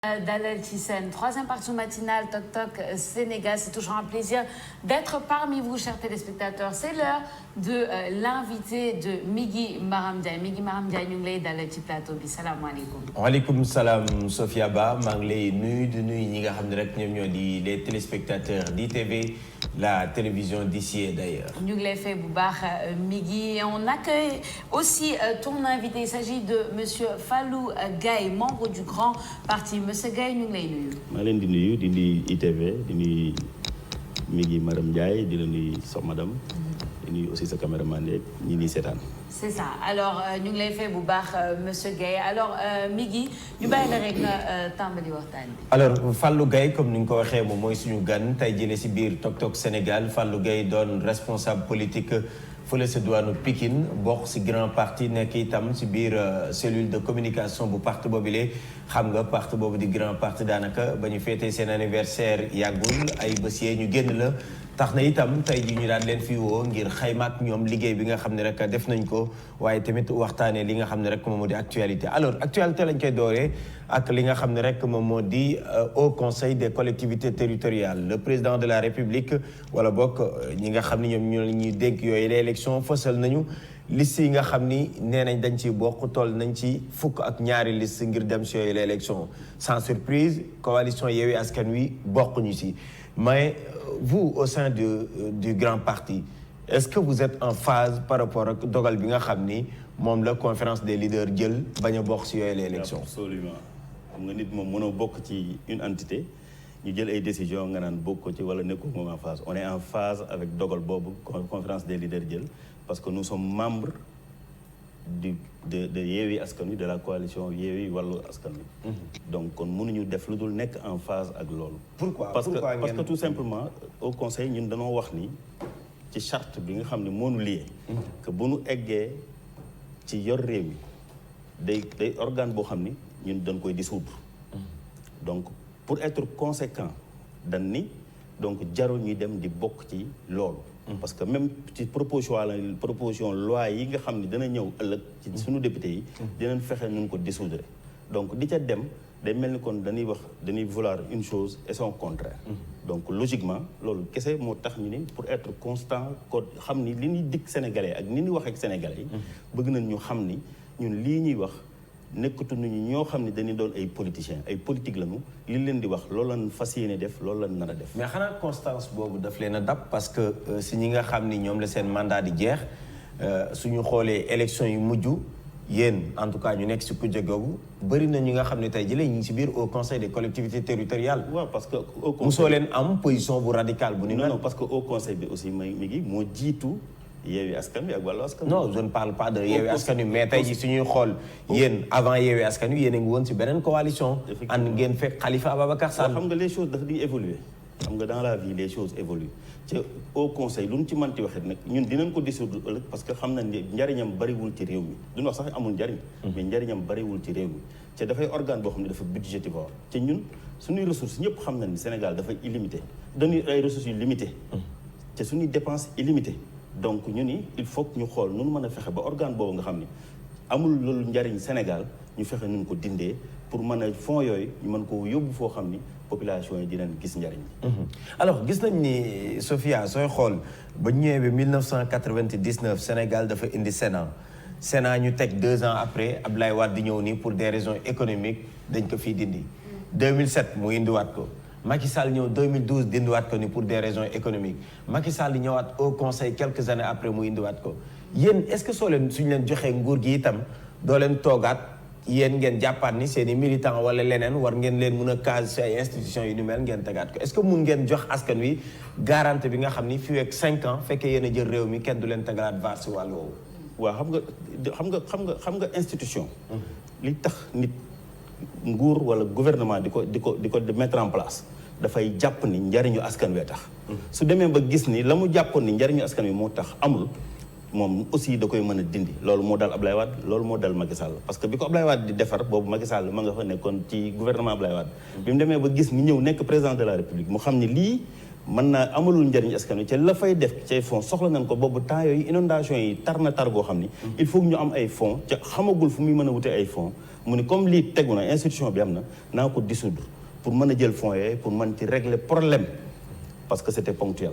Dalal Tissène, troisième partie matinale Tok Tok Sénégal. C'est toujours un plaisir d'être parmi vous, chers téléspectateurs. C'est l'heure de l'invité de Migui Maram Ndiaye. Migui Maram Ndiaye ñu ngi lay dalal ci plateau bi salaamaaleykum. waaleykum salaam Sophia Ba maa ngi lay nuyu di nuyu ñi nga xam ne rek ñoom ñoo di les téléspectateurs d'ITV, la télévision d'ici et d'ailleurs. ñu ngi lay fay bu baax Migui. Et on accueille aussi ton invité. Il s'agit de monsieur Fallou Gaye, membre du grand parti. Monsieur Gaye ñu ngi lay nuyu. maa leen di nuyu di nuyu ITV di nuyu Migui Maram Ndiaye di la nuyu sox madame di nuyu aussi sa caméraman yeeg ñi nii seetaan. C'est ça. Alors ñu ngi lay fay bu baax monsieur Gaye. Alors Migui ñu bàyyi la rek nga tàmbali waxtaan bi. alors Fallou Gaye comme ni nga ko waxee moom mooy suñu gan tey jëlee si biir Tok Tok Sénégal. Fallou Gaye doon responsable politique fële sa diwaanu Pikine bokk si grand parti nekk itam si biir cellule de communication bu parti boobule. xam nga parti boobu di grand parti daanaka ba ñu féetee seen anniversaire yàggul ay bés yee ñu génn la tax na itam tey ji ñu daan leen fi woo ngir xayma ak ñoom liggéey bi nga xam ne rek def nañ ko waaye tamit waxtaanee li nga xam ne rek moom moo di actualité. alors actualité lañ koy dooree ak li nga xam ne rek moom moo di Haut Conseil des collectivités territoriales. le président de la République wala bokk ñi nga xam ne ñoom ñoo ñuy dénk yooyu les élections fësal nañu liste yi nga xam ni nee nañ dañ ci bokk toll nañ ci fukk ak ñaari liste ngir dem si yooyu les élections. sans surprise coalition Yewwi Askan Wi bokkuñu si mais vous au sein du grand parti est-ce que vous êtes en phase par rapport ak dogal bi nga xam ni moom la conférence des leaders jël bañ a bokk si yooyu les élections. absolument xam nga nit moom mënoo bokk ci une entité ñu jël ay décisions nga naan bokk ko ci wala nekkoo moom en phase. on est en phase avec dogal boobu conférence des leaders jël parce que nous sommes membres de Yewwi Askan Wi de la coalition Yewwi Wallu Askan Wi. donc kon mënuñu def lu dul nekk en phase ak loolu. pourquoi parce que tout simplement au conseil ñun dañoo wax ni ci charte bi nga xam ne moo ñu lié. que bu nu eggee ci yor réew mi day organe boo xam ni ñun dañ koy dissoudre. donc pour être conséquent dañ ni donc jarul ñuy dem di bokk ci loolu. parce que même ci proposition loi yi nga xam ne dana ñëw ëllëg ci suñu député yi dinañ fexe nun ko dissoudre donc di ca dem day mel ni kon dañuy vouloir une chose et son contraire. donc logiquement loolu kese moo tax ñu ni pour être constant ko xam ni li ñuy dig sénégalais ak ni ñuy wax ak sénégalais yi bëgg nañ ñu xam ni ñun lii ñuy wax nekkatu nañu ñoo xam ne dañuy doon ay politiciens ay politique lañu li leen di wax loolu lañ fas yéene def loolu lañ nar a def. mais xanaa constance boobu daf leen a dab parce que si ñi nga xam ni ñoom la seen mandat di jeex suñu xoolee élection yu mujj yéen en tout cas ñu nekk si kujje googu bëri na ñi nga xam ne tey jëlee ñu ngi si biir au conseil des collectivités territoriales. waaw parce que au conseil mosoo leen am position bu radicale bu ni mel. non parce que au conseil bi aussi mi ngi moo jiitu. Yewwi Askan Wi ak Wallu Askan Wi. non je ne parle pas de Yewwi Askan Wi mais tey jii suñuy xool yéen avant Yewwi Askan Wi yéen a ngi woon si beneen coalition. ànd ngeen fekk Khalifa Ababacar Sall. xam nga les choses dafa di évoluer xam nga dans la vie les choses évoluent ci au conseil lu ñu ci mënti waxee nag ñun dinañ ko dissoudre ëllëg parce que xam nañ ne njariñam bariwul ci réew mi duñu wax sax amul njariñ. mais njariñam bariwul ci réew mi te dafay organe boo xam ne dafa budgétivore te ñun suñuy ressources ñëpp xam nañ ni Sénégal dafa illimité dañuy ay ressources yu limité te suñuy dépenses illimité donc ñu ni il faut que ñu xool nu mën a fexe ba organe boobu nga xam ni amul loolu njariñ Sénégal ñu fexe nun ko dindee pour mën a fonds yooyu ñu mën ko yóbbu foo xam ni population yi dinañ gis njariñ bi. alors gis nañ ni Sophia sooy xool ba ñëwee ba 1999 Sénégal dafa indi Sénat ñu teg 2 ans après Abdoulaye Wade di ñëw nii pour des raisons économiques dañ ko fii dindi. 2007 mu indiwaat ko. Macky Sall ñëw 2012 dindiwaat ko ni pour des raisons économiques Macky Sall ñëwaat au conseil quelques années après mu indiwaat ko yéen est-ce que suñu leen joxee nguur gi itam doo leen toogaat yéen ngeen jàppaat ni seen i militants wala leneen war ngeen leen mun a case si ay institutions yu ni mel ngeen tegaat ko est-ce que mun ngeen jox askan wi garantie bi nga xam ni fii ak 5 ans fekkee yéen a jël réew mi kenn du leen tegalaat vaar si wàll woowu. waaw xam nga institution. li tax nit. nguur wala gouvernement di ko mettre en place dafay jàpp ni njariñu askan wee tax su demee ba gis ni la mu jàppoon ni njariñu askan wi moo tax amul moom aussi da koy mën a dindi loolu moo dal Ablaye Wade loolu moo dal Macky Sall parce que bi ko Ablaye Wade di defar boobu Macky Sall ma nga fa nekkoon ci gouvernement Ablaye Wade bi mu demee ba gis ni ñëw nekk président de la République mu xam ni lii mën naa amalul njëriñ askan wi ca la fay def ci fonds soxla nañ ko boobu temps yooyu inondation yi tar na tar goo xam ni il faut que ñu am ay fonds ca xamagul fu muy mën a wute ay fonds mu ni comme lii tegu na institution bi am na naa ko dissoudre pour mën a jël fonds yooyu pour mën ci régler problème parce que c'était ponctuel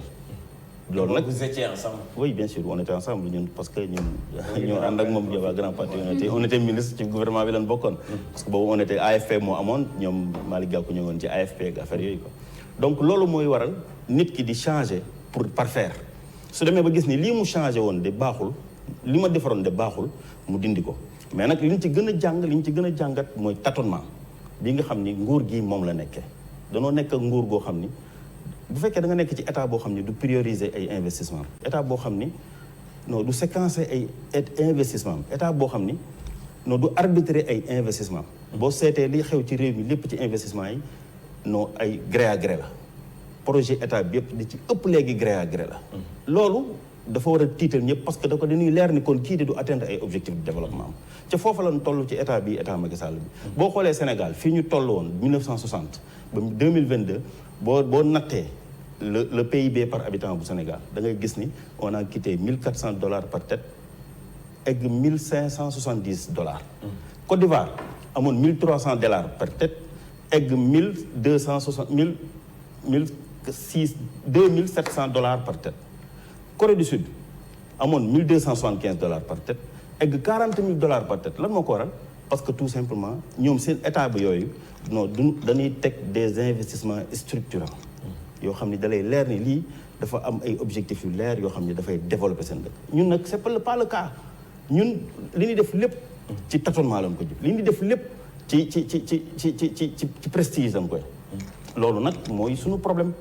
loolu nag vous étiez ensemble. oui bien sûr on était ensemble ñun parce que ñun ñoo ànd ak moom Diop grand parti on était ministre ci gouvernement bi lañ bokkoon parce que boobu on était AFP moo amoon ñoom Malick Gakou ñëwoon ci AFP ak affaire yooyu quoi donc loolu mooy waral nit ki di changer pour parfaire su demee ba gis ni lii mu changé woon de baaxul li ma defaroon de baaxul mu dindi ko mais nag li ñu ci gën a jàng li ñu ci gën a jàngat mooy tâtonnement bi nga xam ni nguur gi moom la nekkee danoo nekk ak nguur goo xam ni bu fekkee da nga nekk ci état boo xam ni du prioriser ay investissement état boo xam ni non du séquencer ay investissement état boo xam ni non du arbitrer ay investissement boo seetee li xew ci réew mi lépp ci investissement yi non ay gré à gré la projet état bi yëpp di ci ëpp léegi gré à gré la loolu dafa war a tiital ñëpp parce que da ko dañuy leer ni kon kii de du atteindre ay objectifs de développement am ca foofa lañ toll ci état bi état Macky Sall bi boo xoolee Sénégal fii ñu toll woon 1960 ba 2022 boo nattee le PIB par habitant bu Sénégal da ngay gis ni on a quitté $1,400 par tête egg $1,570 Côte d'Ivoire amoon $1,300 par tête egg $2,700 par tête Corée du Sud amoon $1,275 par tête egg $40,000 par tête lan moo ko waral parce que tout simplement ñoom seen état bi yooyu non dañuy teg des investissements structurants yoo xam ni da lay leer ni lii dafa am ay objectifs yu leer yoo xam ni dafay développer seen dëkk ñun nag c'est pas le cas ñun li ñuy def lépp ci tâtonnement lañ ko jëf li ñuy def lépp ci prestige lañ koy loolu nag mooy suñu problème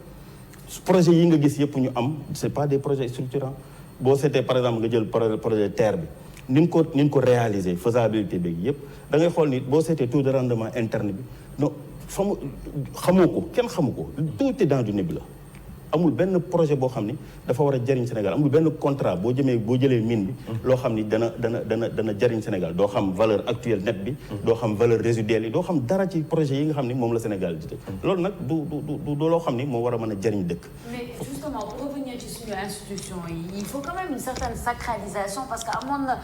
projet yi nga gis yëpp ñu am c'est pas des projets structurants boo seetee par exemple nga jël projet terre bi ni ñu ko réaliser faisabilité bi yëpp da ngay xool ni boo seetee taux de rendement interne bi non xamoo ko kenn xamu ko tout est dans du nébuleux amul benn projet boo xam ni dafa war a jëriñ Sénégal amul benn contrat boo jëlee mine bi loo xam ni dana jëriñ Sénégal doo xam valeur actuelle nette bi doo xam valeur résiduelle yi doo xam dara ci projet yi nga xam ni moom la Sénégal di loolu nag du loo xam ni moo war a mën a jëriñ dëkk. Mais justement pour revenir ci suñu institution yi il faut quand même une certaine sacralisation parce que amoon na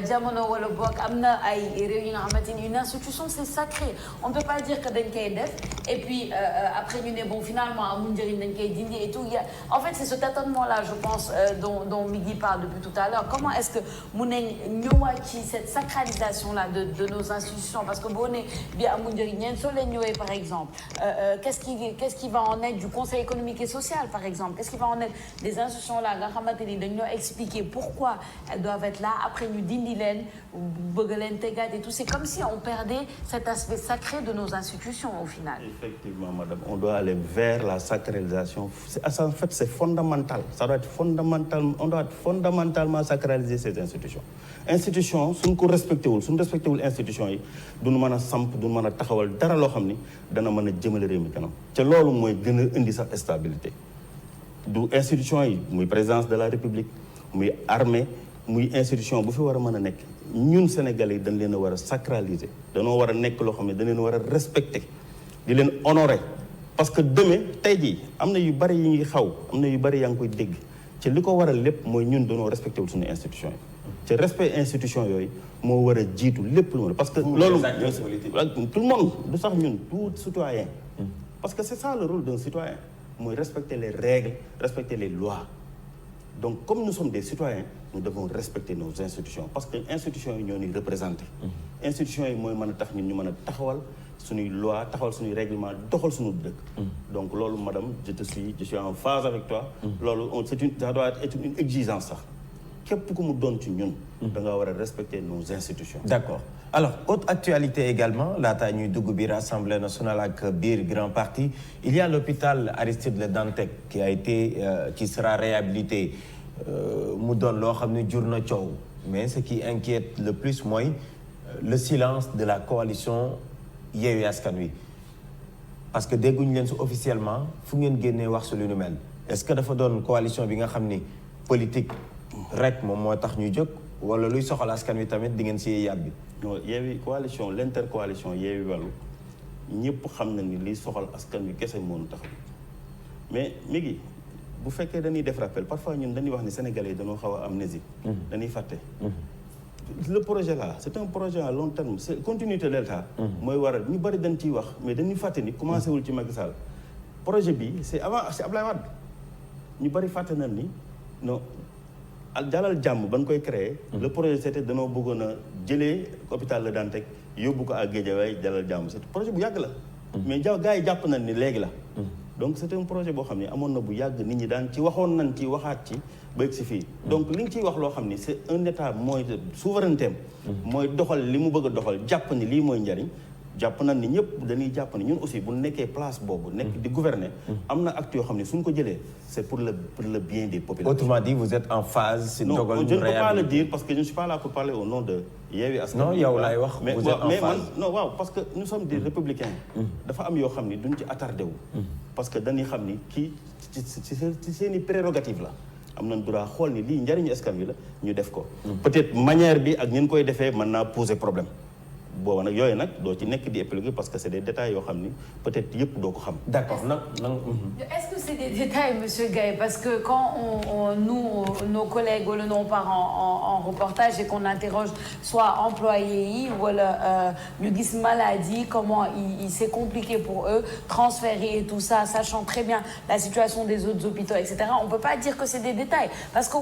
jamono wala boog am na ay réew yi nga xamante ni une institution c'est sacré on ne peut pas dire que dañ koy def et puis après ñu ne bon finalement amul njëriñ dañ koy dindi et tout en fait c'est ce tâtonnement-là je pense dont Migui parle depuis tout à l'heure comment est-ce que mun nañ ñëwaat ci cette sacralisation-là de nos institutions parce que boo nee bi amul njëriñ ñeen soo leen ñëwee par exemple qu'est-ce qui va en être du Conseil économique et social par exemple qu'est-ce qui va en être des institutions-là nga xamante ni dañ ñoo expliquer pourquoi elles doivent être là après ñu dindi leen bëgg leen tegaat et tout c'est comme si on perdait cet aspect sacré de nos institutions au final. Effectivement madame on doit aller vers la sacralisation en fait c'est fondamental ça doit être fondamental on doit fondamentalement sacraliser ces institutions suñ ko respecté wul institutions yi duñu mën a samp duñu mën a taxawal dara loo xam ni dana mën a jëmale réew mi kanam te loolu mooy gën a indi sax stabilité du institution yi muy présidence de la République muy armée muy institution bu fi war a mën a nekk ñun Sénégalais yi dañ leen a war a sacraliser danoo war a nekk loo xam ne dañ leen war a respecter di leen honorer parce que demain tey jii am na yu bari yi ngi xaw am na yu bari yaa ngi koy dégg ci li ko waral lépp mooy ñun dañoo respecté wul suñu institution yi ci respect institution yooyu moo war a jiitu lépp lu parce que loolu tout le monde du sax ñun tout citoyen parce que c'est ça le rôle d'un citoyen mooy respecter les règles respecter les lois donc comme nous sommes des citoyens nous devons respecter nos institutions parce que institutions yi ñoo ñuy représenté institutions yi mooy mën a tax ñun ñu mën a taxawal suñuy loi taxawal suñuy règlement doxal suñu dëkk donc loolu madame je suis en phase avec toi loolu ça doit être une exigence sax képp ku mu doon ci ñun da nga war a respecter nos institutions. D'accord alors autre actualité également laata ñuy dugg biir Assemblée nationale ak biir grand parti il y a l'hôpital Aristide Le Dantec qui sera réhabilité mu doon loo xam ne jur na coow mais ce qui inquiète le plus mooy le silence de la coalition Yewwi Askan Wi parce que dégguñu leen su officiellement fu ngeen génnee wax su lu nu mel est-ce que dafa doon coalition bi nga xam ni politique rek moom moo tax ñuy jóg wala luy soxal askan wi tamit di ngeen si yàbbi. non Yewwi coalition l'intercoalition Yewwi Wallu ñëpp xam na ni liy soxal askan wi kese moo tax mais mi ngi bu fekkee dañuy def rappel parfois ñun dañuy wax ni Sénégalais yi dañoo xaw a amnésique. dañuy fàtte. le projet là c'est un projet à long terme c'est continuité de l'État. mooy waral ñu bari dañ ciy wax mais dañuy fàtte ni commencé wul ci Macky Sall. projet bi c'est Ablaye Wade ñu bari fàtte nañ ni non Dalal Jàmm ba ñu koy créer le projet c'était danoo bëggoon a jëlee hôpital Le Dantec yóbbu ko à Guédiawaye Dalal Jàmm c'est projet bu yàgg la. mais gars yi jàpp nañ ni léegi la. donc c'était un projet boo xam ne amoon na bu yàgg nit ñi daan ci waxoon nañ ci waxaat ci ba egg si fii. donc li nga ciy wax loo xam ni c'est un état mooy souveraineté mooy doxal li mu bëgg a doxal jàpp ni lii mooy njariñ jàpp nañ ni ñëpp dañuy jàpp ni ñun aussi bu nekkee place boobu. nekk di gouverner. am na actes yoo xam ne suñ ko jëlee c'est pour le bien des populations. Autrement dit, vous êtes en phase. si dogal non je ne peux pas le dire parce que je ne suis pas là pour parler au nom de Yewwi Askan Wi. non yow laay wax vous êtes en phase. non waaw parce que nous sommes des républicains. dafa am yoo xam ni duñ ci attardé wu. parce que dañuy xam ni kii ci seeni prérogative la. am nañ droit xool ni lii njariñu askan wi la ñu def ko. peut-être manière bi ak ñun koy defee mën naa poser problème. booba nag yooyu nag doo ci nekk di épiloguer parce que c'est des détails yoo xam ni peut-être yëpp doo ko xam. d'accord Est-ce que c'est des détails, monsieur Gaye? Parce que quand nous, nos collègues, on part en reportage et qu'on interroge soit employés yi wala ñu gis maladie, comment c'est compliqué pour eux, transférer et tout ça, sachant très bien la situation des autres hôpitaux, etc. On peut pas dire que c'est des détails. Parce que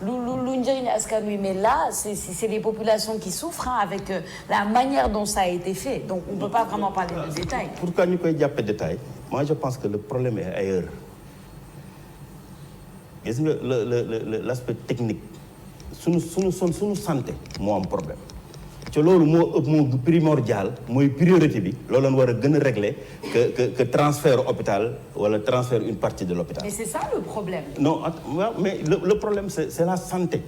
lu njëriñ askan wi, mais là, c'est les populations qui souffrent avec la manière dont ça a été fait. Donc on ne peut pas vraiment parler de détails. Pourquoi ñu koy jàppe détail? Moi je pense que le problème est ailleurs. Gis nga l'aspect technique suñu santé moo am problème ci loolu moo primordial mooy priorité bi loolu lañ war a gën a régler que transfert hôpital wala transfert une partie de l'hôpital. Mais c'est ça le problème. Non mais le problème c'est la santé.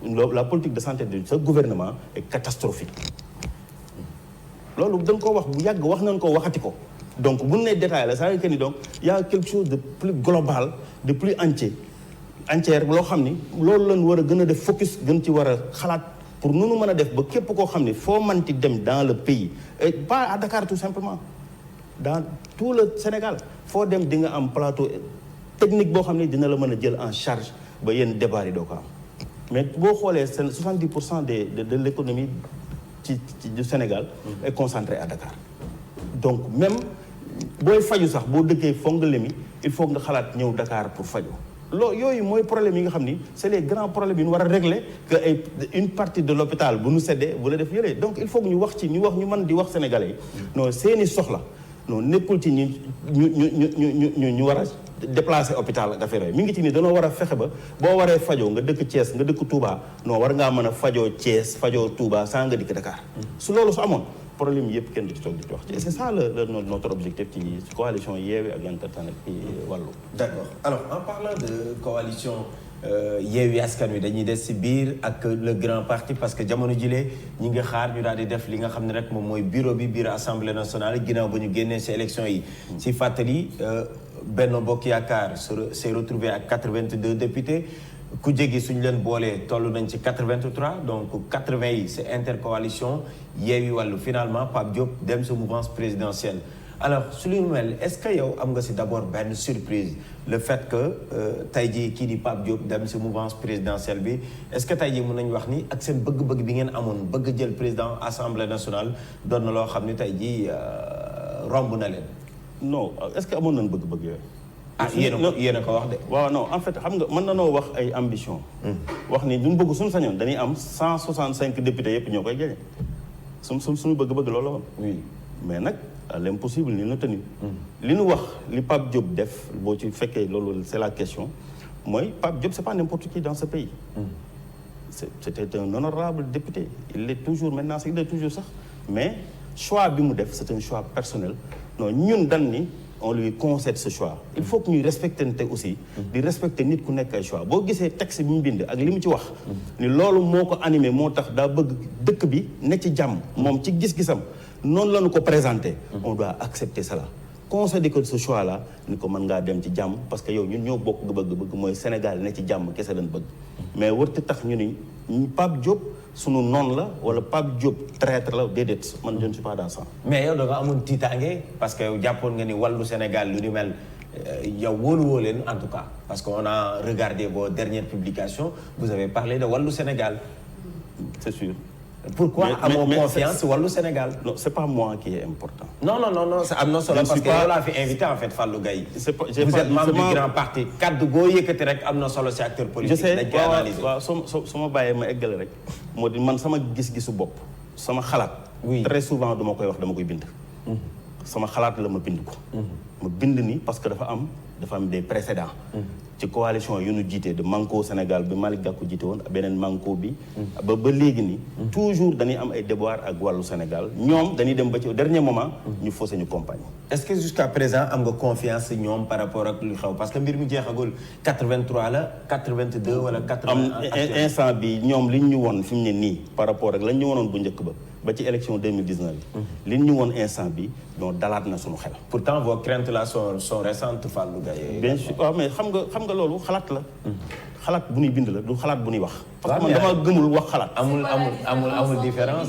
La politique de santé de ce gouvernement est catastrophique. loolu dañ ko wax bu yàgg wax nañ ko waxati ko donc bu ñu nee détail la c'est-à-dire que ni donc il y a quelque chose de plus global de plus entière loo xam ni loolu lañ war a gën a def focus gën ci war a xalaat pour nu nu mën a def ba képp koo xam ni foo manti dem dans le pays et pas à Dakar tout simplement dans tout le Sénégal foo dem di nga am plateau technique boo xam ni dina la mën a jël en charge ba yenn débat yi doo ko am mais boo xoolee 70% de l'économie du Sénégal est concentré à Dakar donc même booy faju sax boo dëkkee Fongolimbi il faut nga xalaat ñëw Dakar pour faju loolu yooyu mooy problème yi nga xam ni c'est les grands problèmes yi ñu war a régler que une partie de l'hôpital bu ñu séddee bu la def yëlee donc il faut que ñu mën di wax sénégalais yi non seeni soxla non nekkul ci ñu war a déplacer hôpital ak affaire yooyu mi ngi ci ni danoo war a fexe ba boo waree fajoo nga dëkk Thiès nga dëkk Touba non war ngaa mën a fajoo Thiès fajoo Touba sans nga dikk Dakar su loolu su amoon problème yëpp kenn du ci toog di ci wax et c'est ça notre objectif ci coalition Yewwi ak Y'en a marre ci wàllu. D'accord alors en parlant de coalition Yewwi Askan Wi dañuy des ci biir ak le grand parti parce que jamono jile ñi nga xaar ñu daal di def li nga xam ne rek moom mooy bureau assemblée nationale ginnaaw ba ñu génnee ci élection yi. ci fàttali Benno Bokk Yaakaar s'est retrouvé ak 82 députés. ku jegi suñu leen boolee toll nañ ci 83 donc 80 yi c'est intercoalition Yewwi Wallu finalement Pape Diop dem sa mouvance présidentielle alors su lu mel est-ce que yow am nga ci d'abord benn surprise le fait que tey jii kii di Pape Diop dem sa mouvance présidentielle bi est-ce que tey jii mën nañu wax ni ak seen bëgg-bëgg bi ngeen amoon bëgg jël président assemblée nationale doon na loo xam ni tey jii romb na leen. non est-ce que amoon nañ bëgg-bëgg yooyu. yéen a ko wax de. waaw non en fait xam nga mën na noo wax ay ambition wax ni duñ bëgg suñu sañoon dañuy am 165 députés yëpp ñoo koy gagné suñu bëgg-bëgg loolu la woon. oui mais nag à l'impossible ni na tenu li nu wax li Pape Diop def boo ci fekkee loolu c'est la question mooy Pape Diop c'est pas n'importe qui dans ce pays. C'était un honorable député il l'est toujours maintenant il est toujours sax mais choix bi mu def c'est un choix personnel non ñun dañ ni on lui concède ce choix il faut que ñuy respecter aussi di respecter nit ku nekk ay choix boo gisee texte bi mu bind ak li mu ci wax ni loolu moo ko animé moo tax daa bëgg dëkk bi ne ci jàmm moom ci gis-gisam noonu la ñu ko présenté on doit accepter cela concéder que ce choix là ni ko mën ngaa dem ci jàmm parce que yow ñun ñoo bokk bëgg mooy Sénégal ne ci jàmm kese lañ bëgg mais warta tax ñu ni Pape Diop sunu noonu la wala Pape Diop traître la déedéet man je ne suis pas dans ça. mais yow da nga amoon tiitaange parce que yow jàppoon nga ni wàllu Sénégal lu ni mel yow wóoluwoo leen en tout cas parce que on a regardé vos dernières publications vous avez parlé de Wallu Sénégal. C'est sûr. Pourquoi amoo confiance Wallu Sénégal. Non, c'est pas moi qui est important. Non c'est am na solo parce que yow laa fi invité en fait Fallou Gaye. Vous êtes membre du grand parti kaddu goo yëkkati rek am na solo ci acteur politique. dañ koy analyser waaw su ma bàyyee ma eggale rek. moo di man sama gis-gisu bopp sama xalaat. oui très souvent duma koy wax dama koy bind. sama xalaat la ma bind ko. ma bind ni parce que dafa am des précédents. ci coalition yu ñu jiite de Manko Sénégal bi Malick Gakou jiite woon beneen Manko bi. ba léegi ni toujours dañuy am ay déboires ak Wallu Sénégal ñoom dañuy dem ba ci au dernier moment. ñu faussé ñu compagnie. est-ce que jusqu'à présent am nga confiance ñoom par rapport ak lu xew parce que mbir mi jeexagul 83 la 82 wala 80. am instant bi ñoom liñ ñu woon fi mu ne nii par rapport ak lañ ñu wonoon bu njëkk ba ci élection 2019 bi. liñ ñu woon instant bi donc dalaat na suñu xel. pourtant vos craintes là sont récentes Fallou Gaye. bien sûr waaw mais xam nga loolu xalaat la. xalaat bu ñuy bind la du xalaat bu ñuy wax. parce que man dama gëmul wax xalaat. amul différence.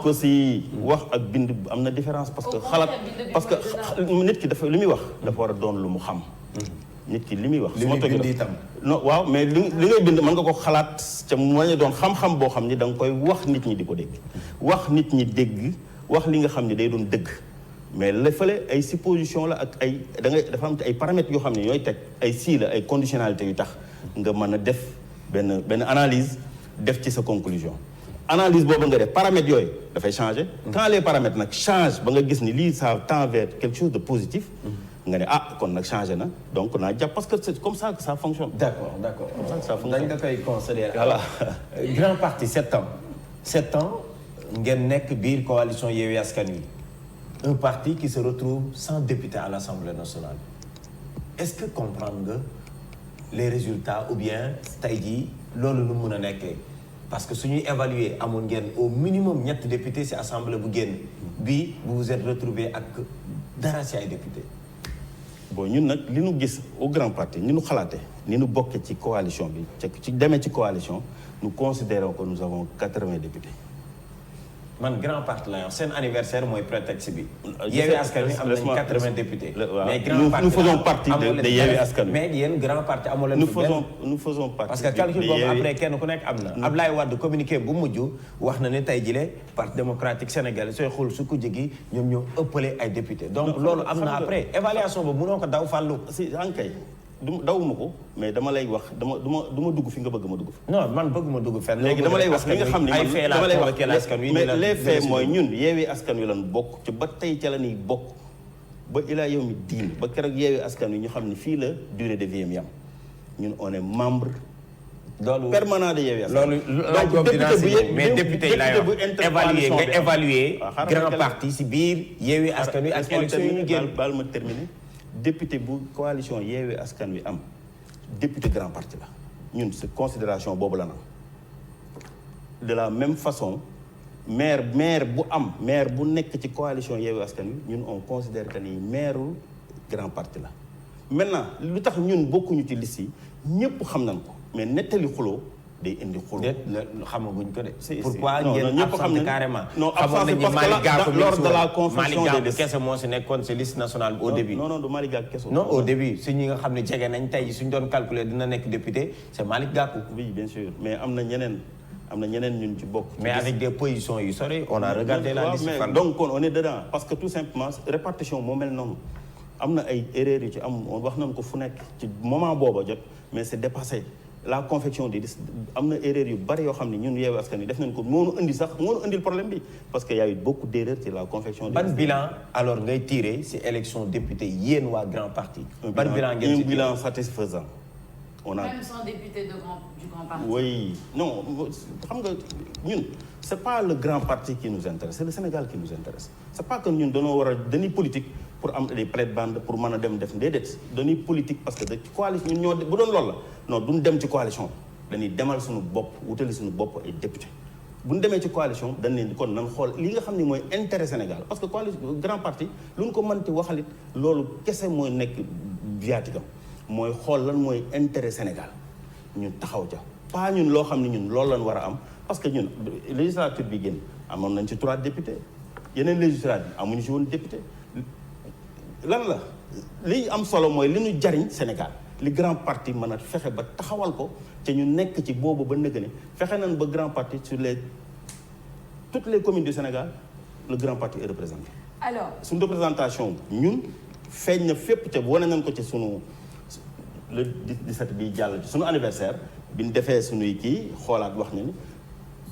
que si wax ak bind am na différence parce que xalaat parce que nit ki dafa li muy wax dafa war a doon lu mu xam. nit ki li muy wax. li muy bind itam non waaw mais li ngay bind mën nga ko xalaat ca mu bañ a doon xam-xam boo xam ni da nga koy wax nit ñi di ko dégg. wax nit ñi dégg wax li nga xam ni day doon dëgg. mais la fële ay supposition la ak ay dafa am ay paramètres yoo xam ne ñooy teg ay si la ay conditionnalités yu tax nga mën a def benn analyse def ci sa conclusion analyse boobu nga def paramètres yooyu dafay changer. quand les paramètres nag change ba nga gis ni lii ça tend vers quelque chose de positif nga ne kon nag changé na donc naa jàpp parce que c'est comme ça que ça fonctionne. d'accord comme ça que ça fonctionne. dañ nga koy considérer. voilà grand parti 7 ans ngeen nekk biir coalition Yewwi Askan Wi. Un parti qui se retrouve sans député à l'Assemblée nationale. Est-ce que comprendre nga les résultats ou bien tey jii loolu lu mun a nekkee parce que suñuy évaluer amoon ngeen au minimum 7 députés ci assemblée bu génn bii vous vous êtes retrouvé ak dara ci ay députés. bon ñun nag li ñu gis au grand parti ni ñu xalaate ni ñu bokkee ci coalition bi ci demee ci coalition nous considérons que nous avons 80 députés. man grand parti la seen anniversaire mooy prétexte bi. Yewwi Askan Wi am nañ 80 députés. mais grand parti nous faisons partie de Yewwi Askan Wi. mais yéen grand parti amoo leen. nous faisons partie parce que calcul boobu après kenn ku nekk am na. Ablaye Wade communiqué bu mujj wax na ne tey jile parti démocratique sénégalais sooy xool su ko jegi ñoom ñoo ëppale ay députés. donc loolu am na après évaluation boobu mënoo ko daw fàllu. si ankay dawuma ko mais dama lay wax du ma dugg fi nga bëgg ma dugg fi. non man bëgg ma dugg fenn. léegi dama lay wax li nga xam ne ay fee laa convoqué askan wi mais les faits mooy ñun Yewwi Askan Wi lan bokk ci ba tey ca la ñuy bokk ba ilaa yow mi diin ba keroog Yewwi Askan Wi ñu xam ne fii la durée de vie yam ñun on est membre permanent de Yewwi Askan Wi. loolu laaj boobu dinaa si mais député yi laa yor évaluer grand parti si biir Yewwi Askan Wi ak élection yi ñu génn. baal ma terminer député bu coalition Yewwi Askan Wi am député grand parti la ñun c'est considération boobu la na de la même façon maire bu nekk ci coalition Yewwi Askan Wi ñun on considère que ni maireu grand parti la. maintenant lu tax ñun bokkuñu ci liste yi ñëpp xam nañ ko mais nettali xuloo day indi xuloo. xamaguñ ko de. pourquoi ngeen absenté carrément. non absenté parce que lors de la confection des listes kese moo si nekkoon si liste nationale au début. non du Malick Gakou kese. non au début si ñi nga xam ne jege nañ tey suñ doon calculer dina nekk député c'est Malick Gakou. oui bien sûr mais am na ñeneen ñun ci bokk. mais avec des positions yu sori on a regardé la liste. donc on est dedans parce que tout simplement répartition moo mel noonu am na ay erreurs yu ci am wax nañ ko fu nekk ci moment booba jot mais c'est dépassé. la confection des listes am na erreur yu bari yoo xam ne ñun Yewwi Askan Wi def nañ ko moo nu indil problème bi parce que y a eu beaucoup d'erreurs ci la confection des listes. ban bilan alors ngay tiré ci élection député yéen waa grand parti. ban bilan ngeen un bilan satisfaisant. on a même sans député du grand parti. oui non xam nga ñun c'est pas le grand parti qui nous intéresse c'est le Sénégal qui nous intéresse c'est pas que ñun dañuy politique pour am des plates-bandes pour mën a dem def déedéet dañuy politique parce que de coalition ñun ñoo bu doon loolu la non duñ dem ci coalition dañuy demal suñu bopp wutali suñu bopp ay député bu ñu demee ci coalition dañ leen kon nan xool li nga xam ne mooy intérêt Sénégal parce que coalition grand parti lu ñu ko mënti waxalit loolu kese mooy nekk viatigam mooy xool lan mooy intérêt Sénégal ñun taxaw ca pas ñun loo xam ne ñun loolu lañ war a am parce que ñun législature bi génn amoon nañ ci 3 députés yeneen législature bi amuñu ci woon député lan la li am solo mooy li ñu jariñ Sénégal li grand parti mën a fexe ba taxawal ko te ñu nekk ci boobu ba nëgg ne fexe nañ ba grand parti sur toutes les communes du Sénégal le grand parti est représenté. alors suñu représentation ñun feeñ na fépp te wane nañ ko ci sunu le 17 bi jàll ci sunu anniversaire bi ñu defee sunuy kii xoolaat wax na ni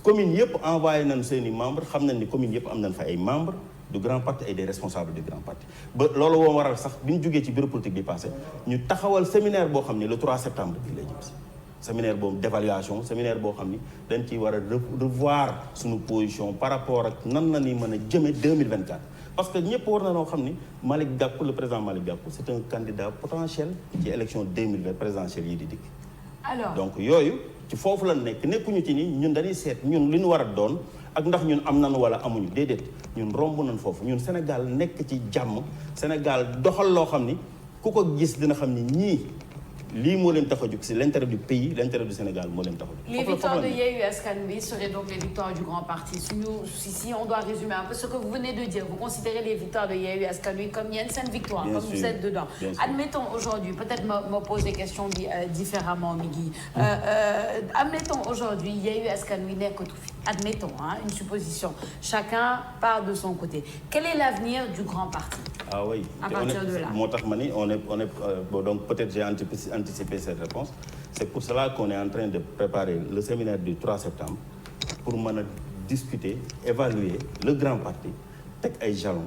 commune yëpp envoyé nañ seen i membres xam nañ ni commune yëpp am nañ fa ay membres du grand parti et des responsables du grand parti ba loolu woo waral sax bi ñu jógee ci bureau politique bi passé ñu taxawal séminaire boo xam ni le 3 septembre bi lay jëm si séminaire boobu d'évaluation séminaire boo xam ni dañ ciy war a revoir suñu position par rapport ak nan la ñuy mën a jëme 2024 parce que ñëpp war na noo xam ni Malick Gakou le président Malick Gakou c'est un candidat potentiel ci élection 2020 présidentielle yi di dikk alors donc yooyu ci foofu la nekkuñu ci ni ñun dañuy seet ñun li ñu war a doon ak ndax ñun am nañu wala amuñu déedéet ñun romb nañ foofu ñun Sénégal nekk ci jàmm Sénégal doxal loo xam ni ku ko gis dina xam ni ñii lii moo leen tax a jóg c'est l'intérêt du pays l'intérêt du Sénégal moo leen tax a jóg. Les victoires de Yewwi Askan Wi seraient donc les victoires du grand parti. Si on doit résumer un peu ce que vous venez de dire, vous considérez les victoires de Yewwi Askan Wi comme yenn seen victoire, comme vous êtes dedans. Admettons aujourd'hui, peut-être me pose des questions différemment, Migui. Admettons aujourd'hui, Yewwi Askan Wi nekkatu fi. Admettons, une supposition. Chacun part de son côté. Quel est l'avenir du grand parti? Ah oui. À partir de là. moo tax ma ni on est donc peut-être j'ai anticipé cette réponse. C'est pour cela qu'on est en train de préparer le séminaire du 3 septembre pour mën a discuter, évaluer le grand parti, teg ay jalons,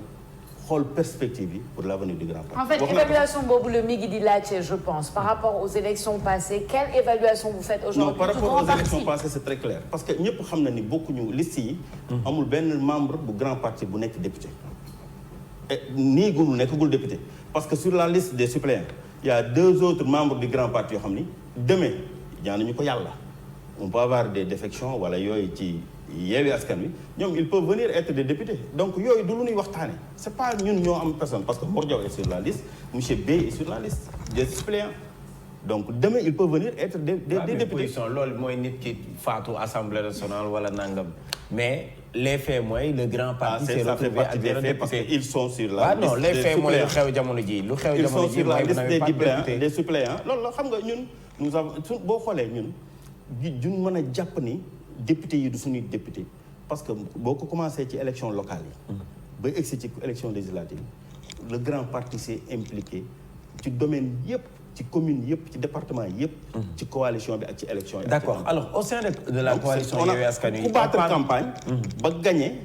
xool perspective yi pour l'avenir du grand parti. En fait, évaluation boobu le Migui di laajte, je pense, par rapport aux élections passées, quelle évaluation vous faites aujourd'hui? Non, par rapport aux élections passées, c'est très clair. Parce que ñëpp xam na ni bokkuñu liste yi. amul benn membre bu grand parti bu nekk député. Et nii gul nekkagul député parce que sur la liste des suppléants il y a 2 autres membres du grand parti yoo xam ni demain ñaanuñu ko yàlla on peut avoir des défections wala yooyu ci Yewwi Askan Wi ñoom ils peuvent venir être des députés donc yooyu du lu ñuy waxtaane c'est pas ñun ñoo am personne parce que Mor Diaw est sur la liste monsieur Bey est sur la liste des suppléants donc demain ils peuvent venir être des députés. loolu mooy nit ki faatu assemblée nationale wala nangam mais les faits mooy le grand parti s'est retrouvé à des députés parce que ils sont sur la liste non les faits mooy lu xew jamono ji lu xew jamono ji mooy des suppléants loolu la xam nga ñun nous avons boo xoolee ñun mën a jàpp ni député yi du suñuy député parce que boo ko commencé ci élection locale yi ba egsi ci élection législative le grand parti s'est impliqué ci domaine yëpp ci commune yëpp ci département yëpp ci coalition bi ak ci élection yi. D'accord. Alors au sein de la coalition Yewwi Askan Wi ku battre campagne ba gagné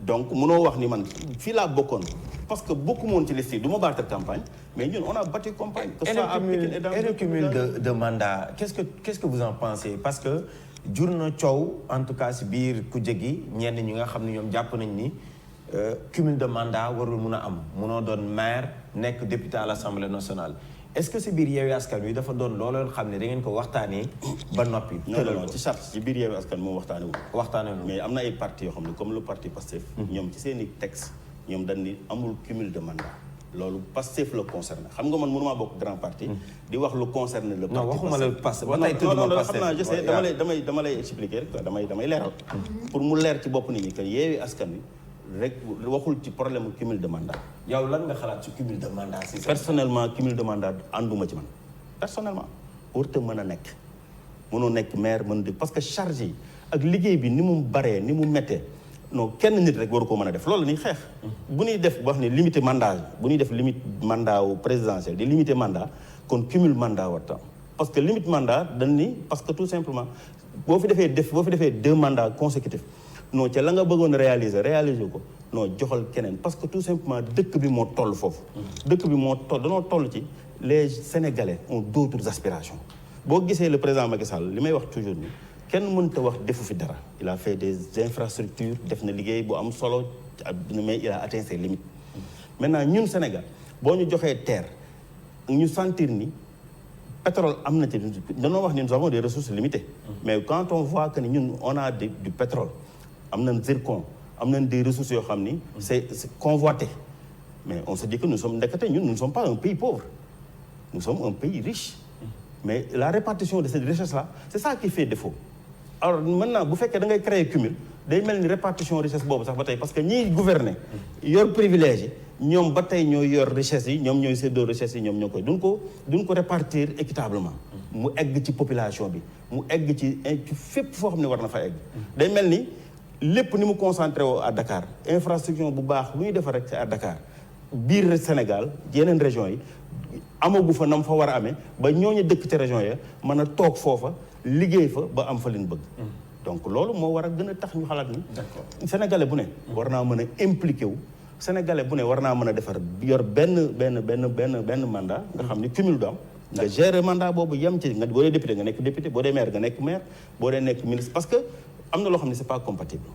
donc mënoo wax ni man fii laa bokkoon parce que bokku moon ci liste yi du ma battre campagne mais ñun on a battu campagne que ça a et le cumul de mandat qu'est-ce que vous en pensez parce que jur na coow en tout cas si biir kujje gi ñenn ñi nga xam ne ñoom jàpp nañ ni cumul de mandat warul mun a am munoo doon maire nekk député à l'Assemblée nationale est-ce que si biir Yewwi Askan Wi dafa doon looloon xam ne da ngeen ko waxtaanee ba noppi. non ci charte ci biir Yewwi Askan moom waxtaanee wu mais am na ay partis yoo xam ne comme le parti Pastef ñoom ci seen i texte ñoom dañ ni amul cumul de mandat loolu Pastef la concerné xam nga man mënumaa bokk grand parti di wax lu concerné le parti non waxuma la Pastef ba tey non xam naa je sais dama lay expliquer quoi damay leeral pour mu leer ci bopp nit ñi que Yewwi Askan Wi rek waxul ci problème cumul de mandat. yow lan nga xalaat ci cumul de mandat si personnellement cumul de mandat ànduma ci man personnellement warut a mën a nekk mënoo nekk maire mën di parce que charge yi ak liggéey bi ni mu baree ni mu méttee non kenn nit rek waru ko mën a def loolu ni xeex bu ñuy def wax ne limité mandat bu ñuy def limite mandat wu présidentiel di limité mandat kon cumul mandat war tam parce que limite mandat dañ ni parce que tout simplement boo fi defee 2 mandats consécutifs non ca la nga bëggoon réaliser ko non joxal keneen parce que tout simplement dëkk bi moo toll foofu dëkk bi moo toll danoo toll ci les Sénégalais ont d'autres aspirations boo gisee le président Macky Sall li may wax toujours ni kenn mënta wax defu fi dara il a fait des infrastructures def na liggéey bu am solo mais il a atteint ses limites maintenant ñun Sénégal boo ñu joxee terre ñu sentir ni pétrole am na ci dañoo wax ni nous avons des ressources limitées mais quand on voit que ni ñun on a du pétrole am nañ zircon am nañ des ressources yoo xam ni c'est convoité mais on se dit que nous sommes nous ne sommes pas un pays pauvre nous sommes un pays riche mais la répartition de cette richesse là c'est ça qui fait défaut alors maintenant bu fekkee da ngay créer cumul day mel ni répartition richesse boobu sax ba tey parce que ñiy gouverner yor privilège yi ñoom ba tey ñooy yor richesse yi ñoom ñooy séddoo richesse yi ñoom ñoo koy duñ ko répartir équitablement mu egg ci population bi mu egg ci fépp foo xam ne war na fa egg day mel ni lépp ni mu concentré woo à Dakar infrastructure bu baax lu ñuy defar rek c'est à Dakar biir Sénégal yeneen régions yi amagu fa nam fa war a amee ba ñooñu dëkk ci région ya mën a toog foofa liggéey fa ba am fa liñ bëgg donc loolu moo war a gën a tax ñu xalaat ni sénégalais bu ne war naa mën a impliqué wu sénégalais bu ne war naa mën a defar yor benn mandat nga xam ni cumul du am nga gérer mandat boobu yem ci nga boo dee député nga nekk député boo dee maire nga nekk maire boo dee nekk ministre parce que am na loo xam ne c'est pas compatible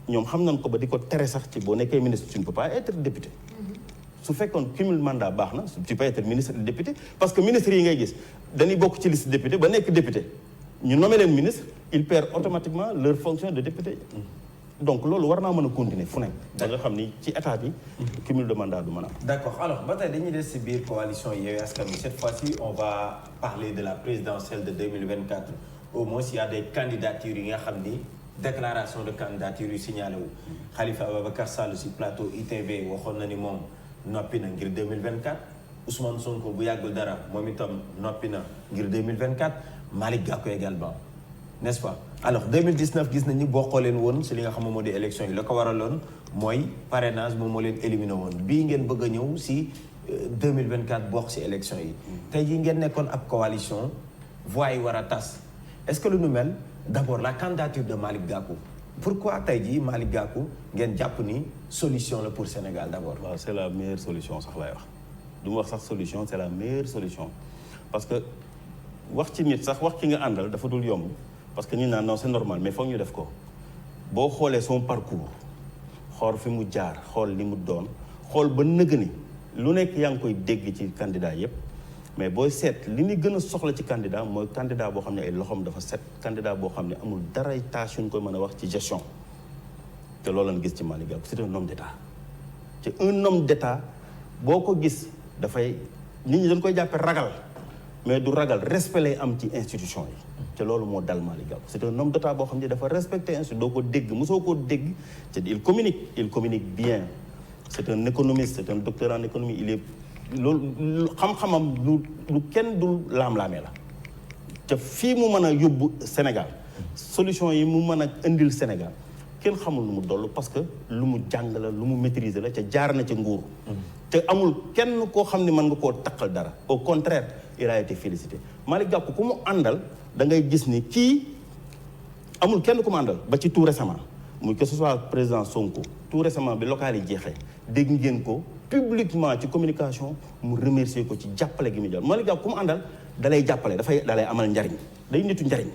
ñoom xam nañ ko ba di ko tere sax ci boo nekkee ministre tu ne peux pas être député su fekkoon cumul mandat baax na tu peux être ministre et député parce que ministre yi ngay gis dañuy bokk ci liste député ba nekk député ñu nommé leen ministre ils perdent automatiquement leur fonction de député donc loolu war naa mën a continuer fu nekk da nga xam ni ci état bi cumul de mandat du mën a am. D'accord alors ba tey dañuy des si biir coalition Yewwi Askan Wi cette fois-ci on va parler de la présidentielle de 2024 au moins il y a des candidatures yi nga xam ni déclaration de candidature yu signalé wu Khalifa Ababacar Sall si plateau ITV waxoon na ni moom noppi na ngir 2024 Ousmane Sonko bu yàggul dara moom itam noppi na ngir 2024 Malick Gakou également n'est-ce pas alors 2019 gis nañu bokkoo leen woon si li nga xam moo di élection yi la ko waraloon mooy parrainage moom moo leen éliminé woon bii ngeen bëgg a ñëw si 2024 bokk si élection yi tey jii ngeen nekkoon ab coalition voix yi war a tas est-ce que lu nu mel d'abord la candidature de Malick Gakou pourquoi tey jii Malick Gakou ngeen jàpp ni solution la pour Sénégal d'abord. waaw c'est la meilleure solution sax laay wax du ma wax sax solution c'est la meilleure solution parce que wax ci nit sax wax ki nga àndal dafa dul yomb parce que ñu naan non c'est normal mais foog ñu def ko boo xoolee son parcours xool fi mu jaar xool li mu doon xool ba nëgg ni lu nekk yaa ngi koy dégg ci candidat yépp mais booy seet li ñu gën a soxla ci candidat mooy candidat boo xam ne ay loxoom dafa set candidat boo xam ne amul dara tâche yu ñu koy mën a wax ci gestion te loolu lañ gis ci Malick Gakou c'est un homme d'état te un homme d'état boo ko gis dafay nit ñi dañ koy jàppe ragal mais du ragal respect lay am ci institution yi te loolu moo dal Malick Gakou c'est un homme d'état boo xam ne dafa respecter institution doo ko dégg mosoo koo dégg te il communique bien c'est un économiste c'est un docteur en économie il est loolu xam-xamam lu kenn du laam-laamee la te fii mu mën a yóbbu Sénégal solution yi mu mën a indil Sénégal kenn xamul lu mu dollu parce que lu mu jàng la lu mu maîtriser la te jaar na ci nguur te amul kenn koo xam ne mën nga koo taqal dara au contraire il a été félicité Malick Gakou ku mu àndal da ngay gis ni kii amul kenn ku mu àndal ba ci tout récemment muy que ce soit président Sonko tout récemment bi local yi jeexee dégg ngeen ko publiquement ci communication mu remercier ko ci jàppale gi mu jàll Malick Gakou ku mu àndal dalay jàppale dalay amal njariñ day nitu njariñ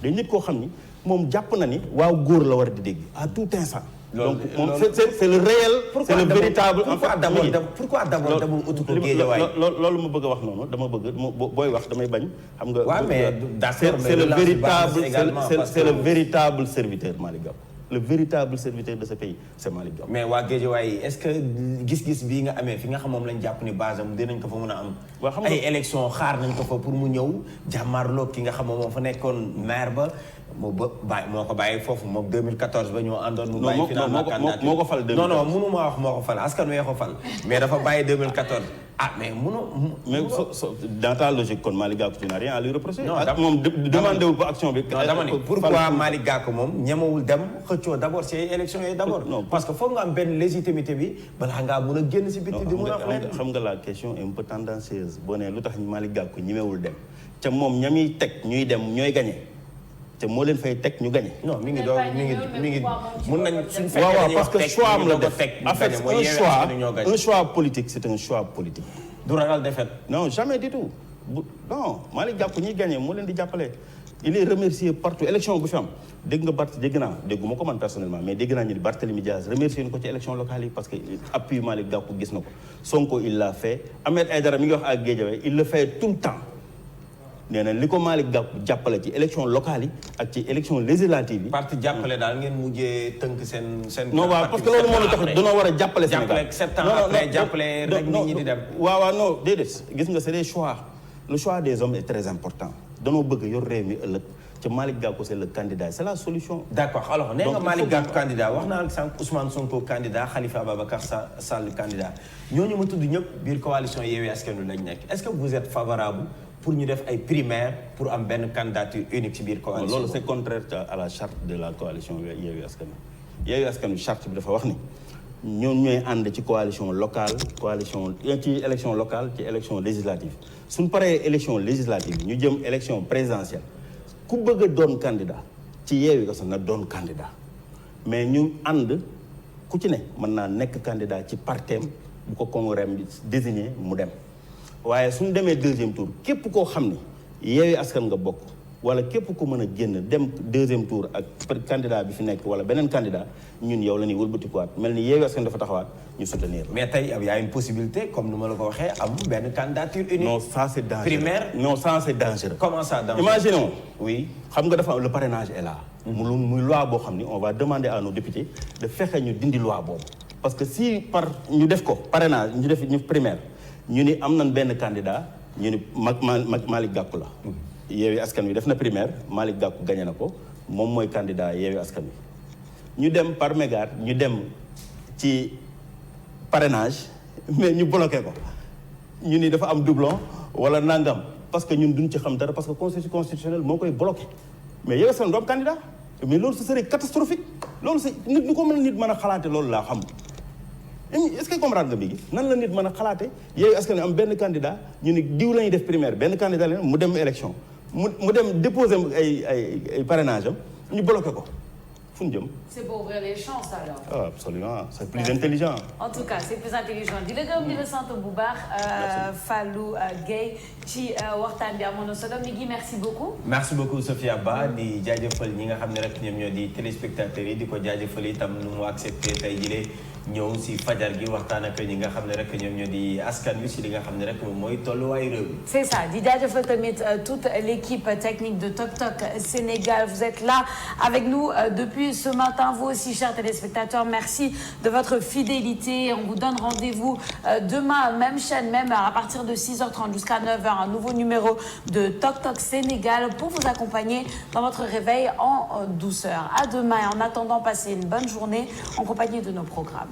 day nit koo xam ni moom jàpp na ni waaw góor la war di dégg à tout instant donc moom c'est le réel c'est le véritable pourquoi d'abord demul utu ko Guédiawaye loolu ma bëgg a wax noonu dama bëgg booy wax damay bañ xam nga waaw mais d'accord c'est le véritable serviteur Malick Gakou le véritable serviteur de ce pays c'est Malick Gakou mais waa Guédiawaye est-ce que gis-gis bii nga amee fi nga xam moom lañ jàpp ni base am dinañ ko fa mën a am ay élection xaar nañ ko fa pour mu ñëw jàmmaarloo ki nga xam moom fa nekkoon maire ba moo ko bàyyi foofu moom 2014 ba ñoo àndoon mu bàyyi finalement candidature moo ko fal non mënu maa wax moo ko fal askan wee ko fal mais dafa bàyyi 2014 mais mais dans ta logique kon Malick Gakou tu n'as rien à lui reprocher moom demandé wul ko action bi dama ne pourquoi Malick Gakou moom ñemewul dem xëccoo d'abord ci élections yi d'abord parce que foog nga am benn légitimité bi balaa ngaa mun a génn ci biti di mun a xam nga la question est un peu tendancieuse boo nee lu tax Malick Gakou ñemewul dem ca moom ñamiy teg ñuy dem ñooy gagné te moo leen fay teg ñu gagné. non mi ngi mun nañ suñu fekkee waaw parce que choix am la def en fait un choix politique c'est un choix politique. du ragal défaite. non jamais du tout non Malick Gakou ñuy gagné moo leen di jàppale. il est remercié partout élection bu fi am dégg nga dégguma ko man personnellement mais dégg naa ñu di Barthélémy Diaz remercié ko ci élection locale yi parce que appui Malick Gakou gis na ko Sonko il l'a fait Ahmed Aïdara mi ngi wax ak Guédiawaye il le fait tout le temps. nee na li ko Malick Gakou jàppale ci élection locale yi ak ci élection législative yi. parti jàppale daal ngeen mujjee tënk seen. non waaw parce que loolu moo la tax dañoo war a jàppale Sénégal. jàppale 7 ans après jàppale rek nit ñi di dem. waaw non déedéet gis nga c'est des choix le choix des hommes est très important danoo bëgg yor réew mi ëllëg ci Malick Gakou c'est le candidat c'est la solution. d'accord alors nee nga Donc, Malick Gakou candidat wax naa sànq Ousmane Sonko candidat Khalifa Ababacar Sall candidat ñooñu ma tudd ñëpp biir coalition Yewwi Askan Wi lañ nekk est-ce que vous êtes favorable pour ñu def ay primaires pour am benn candidature unique ci biir coalition. loolu c'est contraire à la charte de la coalition Yewwi Askan Wi. Yewwi Askan Wi charte bi dafa wax ni ñoom ñooy ànd ci coalition locale ci élection locale ci élection législative suñ paree élection législative ñu jëm élection présidentielle ku bëgg a doon candidat ci Yewwi Askan Wi na doon candidat mais ñu ànd ku ci ne mën naa nekk candidat ci parteem bu ko congrès bi désigné mu dem waaye suñ demee deuxième tour képp koo xam ne Yewwi Askan nga bokk wala képp ku mën a génn dem deuxième tour ak candidat bi fi nekk wala beneen candidat ñun yow la ñuy wëlbatikuwaat mel ni Yewwi Askan dafa taxawaat ñu soutenir. mais tey y a une possibilité comme nu ma la ko waxee am benn candidature unique. non ça c'est dangereux. primaire non ça c'est dangereux. comment ça dangereux. imaginons. oui xam nga dafa am le parrainage est là. muy loi boo xam ni on va demander à nos députés de fexe ñu dindi loi boobu. parce que si par ñu def ko parrainage ñu primaire ñu ni am nañ benn candidat ñu ni Malick Gakou la. Yewwi Askan Wi def na primaire Malick Gakou gagné na ko moom mooy candidat Yewwi Askan Wi ñu dem par mégarde ñu dem ci parrainage mais ñu bloqué ko ñu ni dafa am doublon wala nangam parce que ñun duñ ci xam dara parce que conseil constitutionnel moo koy bloqué mais Yewwi Askan Wi du am candidat mais loolu ce serait catastrophique loolu c'est nit ñu ko nit mën a xalaate loolu laa xam est-ce que comprendre nga bi nan la nit mën a xalaate Yewwi Askan Wi am benn candidat ñu ni diw la ñuy def primaire benn candidat la mu dem élection mu dem déposer ay parrainage am ñu bloqué ko fu ñu jëm. c'est pour ouvrir les chances alors. Ah, absolument c'est plus intelligent. en tout cas c'est plus intelligent di la gërëm di la sant bu baax. Fallou Gueye ci waxtaan bi amoon na solo Migui merci beaucoup. merci beaucoup Sophia Ba di jaajëfal ñi nga xam ne rek ñoom ñoo di téléspectateurs yi di ko jaajëfal itam nu mu accepté tey jii ñëw si fajar gi waxtaan ak ñi nga xam ne rek ñoom ñoo di askan wi si li nga xam ne rek moom mooy tolluwaayu réew mi. c'est ça di jaajëfal tamit toute l'équipe technique de Tok Tok Sénégal vous êtes là avec nous depuis ce matin vous aussi chers téléspectateurs merci de votre fidélité on vous donne rendez-vous demain même chaîne même à partir de 6h30 jusqu'à 9h un nouveau numéro de Tok Tok Sénégal pour vous accompagner dans votre réveil en douceur à demain et en attendant passez une bonne journée en compagnie de nos programmes.